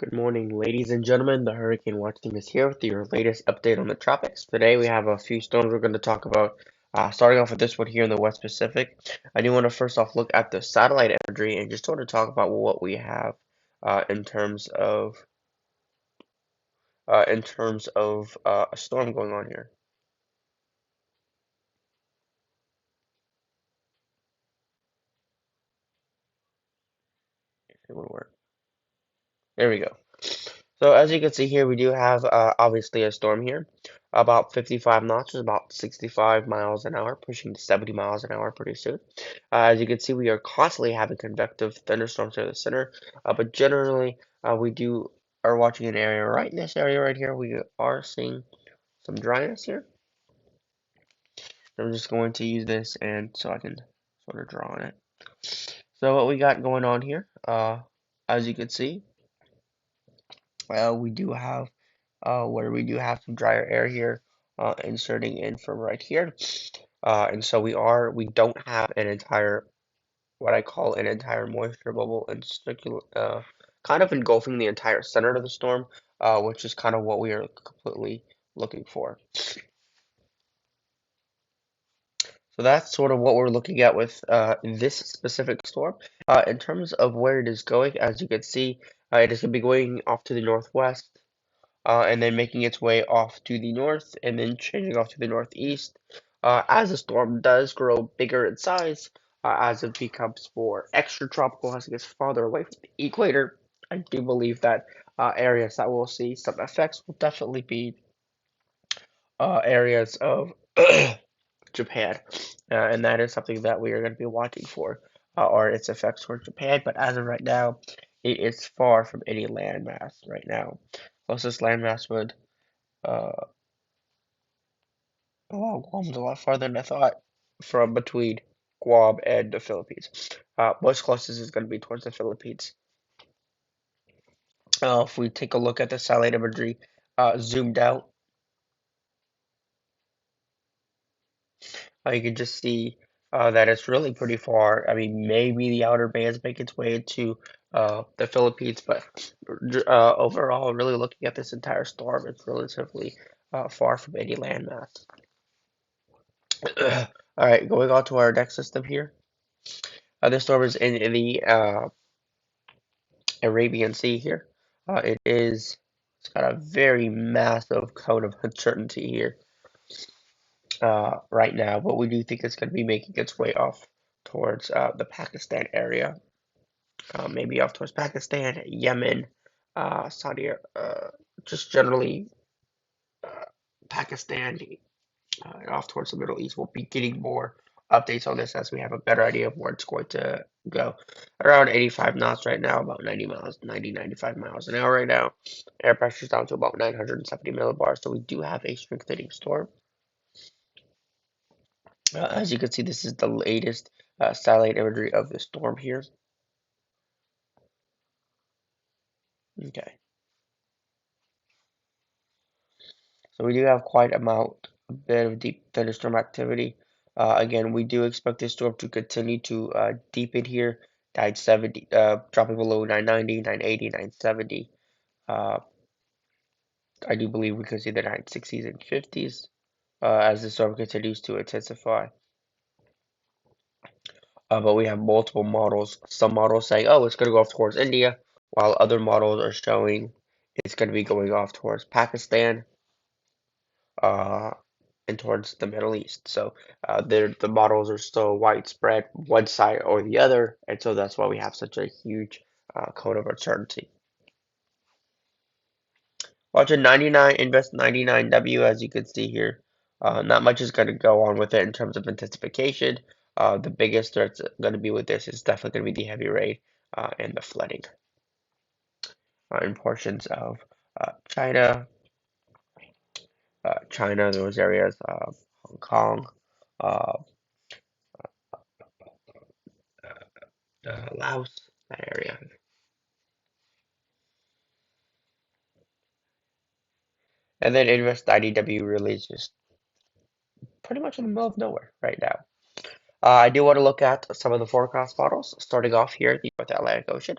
Good morning, ladies and gentlemen. The Hurricane Watch Team is here with your latest update on the tropics. Today we have a few storms we're going to talk about. Starting off with this one here in the West Pacific. I do want to first off look at the satellite imagery and just sort of talk about what we have in terms of a storm going on here. If it would work. There we go. So as you can see here, we do have obviously a storm here, about 55 knots, is about 65 miles an hour, pushing to 70 miles an hour pretty soon. As you can see, we are constantly having convective thunderstorms near the center, but generally are watching an area right in this area right here. We are seeing some dryness here. I'm just going to use this and so I can sort of draw on it. So what we got going on here, as you can see, we do have where we do have some drier air here inserting in from right here. And so we don't have an entire, what I call an entire moisture bubble and kind of engulfing the entire center of the storm, which is kind of what we are completely looking for. So that's sort of what we're looking at with this specific storm. In terms of where it is going, as you can see, it is going to be going off to the northwest, and then making its way off to the north, and then changing off to the northeast. As the storm does grow bigger in size, as it becomes more extratropical, as it gets farther away from the equator, I do believe that areas that we'll see some effects will definitely be areas of Japan, and that is something that we are going to be watching for, or its effects towards Japan. But as of right now, it is far from any landmass right now. Closest landmass would uh, Guam's a lot farther than I thought from between Guam and the Philippines. Most closest is going to be towards the Philippines. If we take a look at the satellite imagery zoomed out, you can just see that it's really pretty far. I mean, maybe the outer bands make its way into the Philippines, but overall, really looking at this entire storm, it's relatively far from any landmass. All right, going on to our next system here. This storm is in the Arabian Sea here. It's got a very massive cone of uncertainty here right now, but we do think it's going to be making its way off towards the Pakistan area, maybe off towards Pakistan, Yemen, Saudi, just generally Pakistan, off towards the Middle East. We'll be getting more updates on this as we have a better idea of where it's going to go. Around 85 knots right now, about 95 miles an hour right now. Air pressure is down to about 970 millibars, so we do have a strengthening storm. As you can see, this is the latest satellite imagery of the storm here. Okay. So we do have quite a bit of deep thunderstorm activity. Again, we do expect this storm to continue to deepen here, 970, dropping below 990, 980, 970. I do believe we could see the 960s and 50s as the storm continues to intensify. But we have multiple models. Some models saying, oh, it's going to go off towards India, while other models are showing it's going to be going off towards Pakistan. And towards the Middle East. So the models are still widespread, one side or the other, and so that's why we have such a huge cone of uncertainty. Watching 99 Invest 99W, as you can see here, not much is going to go on with it in terms of intensification. The biggest threats going to be with this is definitely going to be the heavy rain and the flooding in portions of China, those areas, Hong Kong, uh, Laos, that area. And then Invest IDW really is just pretty much in the middle of nowhere right now. I do want to look at some of the forecast models, starting off here at the North Atlantic Ocean.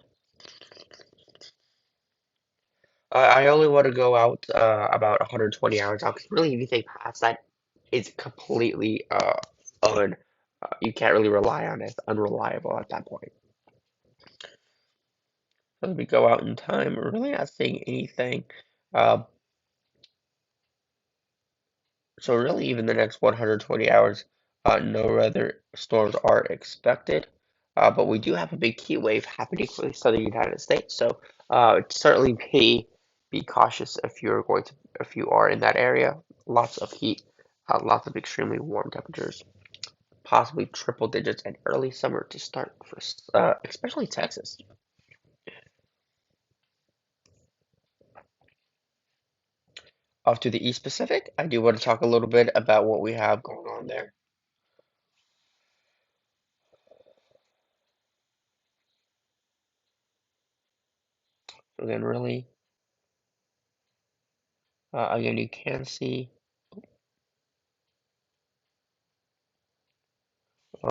I only want to go out about 120 hours out, 'cause really anything past that is completely you can't really rely on it. It's unreliable at that point. As we go out in time, we're really not seeing anything. Uh, so really, even the next 120 hours, no weather storms are expected. But we do have a big heat wave happening for the southern United States. So certainly be cautious if you are in that area. Lots of heat, lots of extremely warm temperatures, possibly triple digits and early summer to start for especially Texas. Off to the East Pacific, I do want to talk a little bit about what we have going on there. Again, really, again, you can see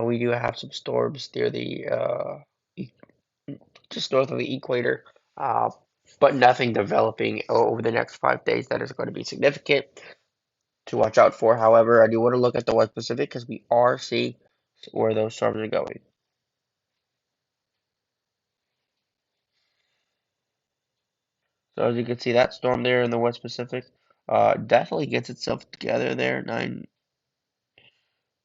we do have some storms near the e- just north of the equator, uh, but nothing developing over the next 5 days that is going to be significant to watch out for. However, I do want to look at the West Pacific because we are seeing where those storms are going. So as you can see, that storm there in the West Pacific definitely gets itself together there,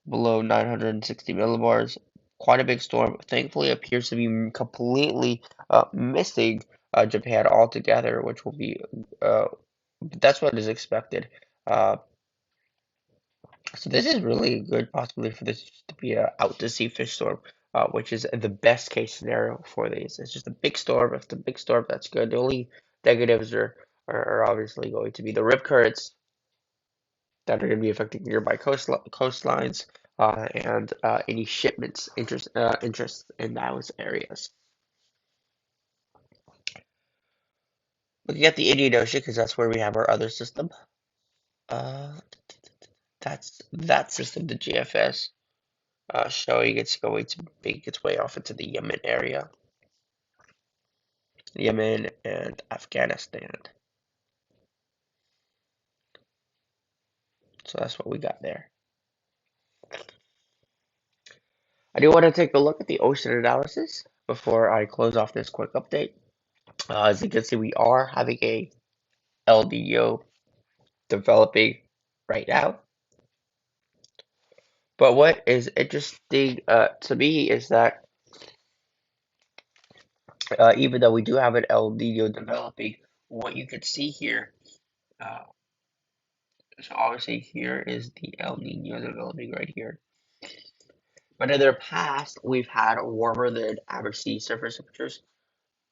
below 960 millibars. Quite a big storm. Thankfully, appears to be completely missing Japan altogether, which will be that's what is expected. Uh, so this is really a good possibility for this to be a out to sea fish storm, which is the best case scenario for these. It's just a big storm. If it's a big storm, that's good. The only negatives are obviously going to be the rip currents that are going to be affecting nearby coastlines and any shipments interest in those areas. Looking at the Indian Ocean, because that's where we have our other system. Uh, that's that system, the GFS, showing it's going to make its way off into the Yemen area, Yemen and Afghanistan. So that's what we got there. I do want to take a look at the ocean analysis before I close off this quick update. As you can see, we are having a El Nino developing right now. But what is interesting to me is that even though we do have an El Nino developing, what you can see here, uh, so obviously here is the El Nino developing right here. But in the past, we've had warmer than average sea surface temperatures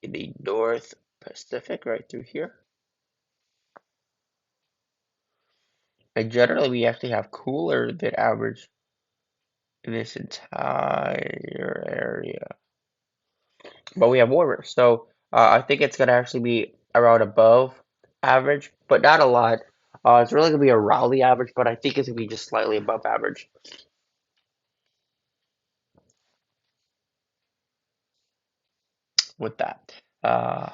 in the North Pacific right through here. And generally, we actually have cooler than average in this entire area. But we have warmer. So I think it's going to actually be around above average, but not a lot. It's really going to be around the average, but I think it's going to be just slightly above average with that. Uh,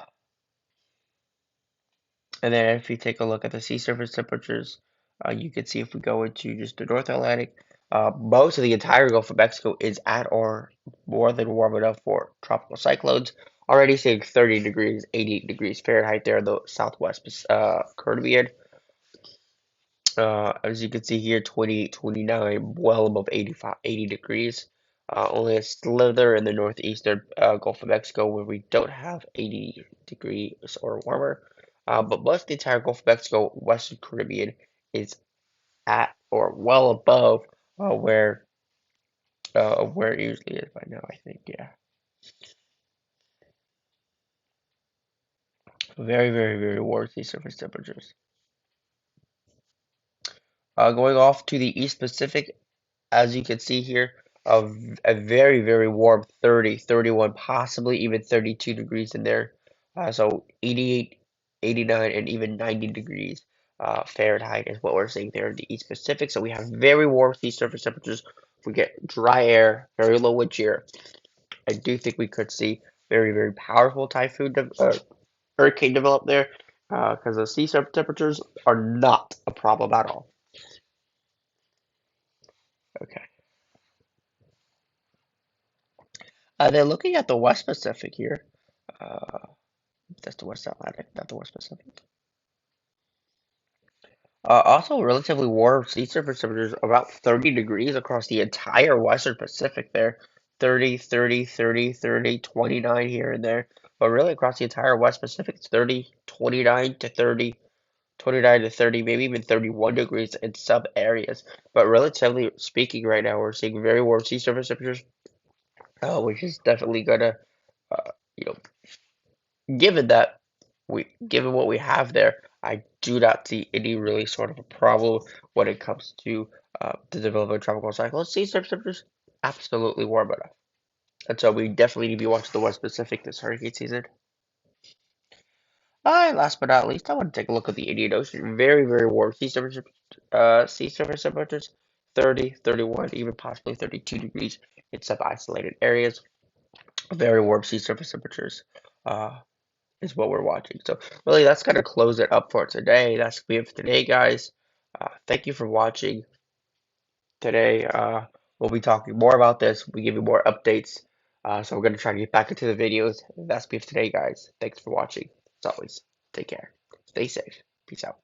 and then if you take a look at the sea surface temperatures, you can see if we go into just the North Atlantic, most of the entire Gulf of Mexico is at or more than warm enough for tropical cyclones. Already seeing 30 degrees, 88 degrees Fahrenheit there in the southwest Caribbean. As you can see here, 28, 29, well above 85, 80 degrees. Only a slither in the northeastern Gulf of Mexico where we don't have 80 degrees or warmer. But most of the entire Gulf of Mexico, Western Caribbean, is at or well above where it usually is by now, I think. Yeah. Very, very, very warm sea surface temperatures. Going off to the East Pacific, as you can see here, a very, very warm 30, 31, possibly even 32 degrees in there. So 88, 89, and even 90 degrees Fahrenheit is what we're seeing there in the East Pacific. So we have very warm sea surface temperatures. We get dry air, very low wind shear. I do think we could see very, very powerful hurricane develop there. because the sea surface temperatures are not a problem at all. Okay. They're looking at the West Pacific here. Uh, that's the West Atlantic, not the West Pacific. Also, relatively warm sea surface temperatures, about 30 degrees across the entire Western Pacific there. 30, 30, 30, 30, 29 here and there. But really across the entire West Pacific, it's 30, 29 to 30, 29 to 30, maybe even 31 degrees in some areas. But relatively speaking, right now, we're seeing very warm sea surface temperatures, which is definitely gonna, you know, given that given what we have there, I do not see any really sort of a problem when it comes to the development of tropical cyclones. Sea surface temperatures absolutely warm enough, and so we definitely need to be watching the West Pacific this hurricane season. And last but not least, I want to take a look at the Indian Ocean. Very, very warm sea surface temperatures, 30, 31, even possibly 32 degrees in some isolated areas. Very warm sea surface temperatures. Is what we're watching. So really, that's gonna close it up for today. That's gonna be it for today, guys. Thank you for watching today. We'll be talking more about this. We give you more updates. So we're gonna try to get back into the videos. That's gonna be it for today, guys. Thanks for watching. As always, take care. Stay safe. Peace out.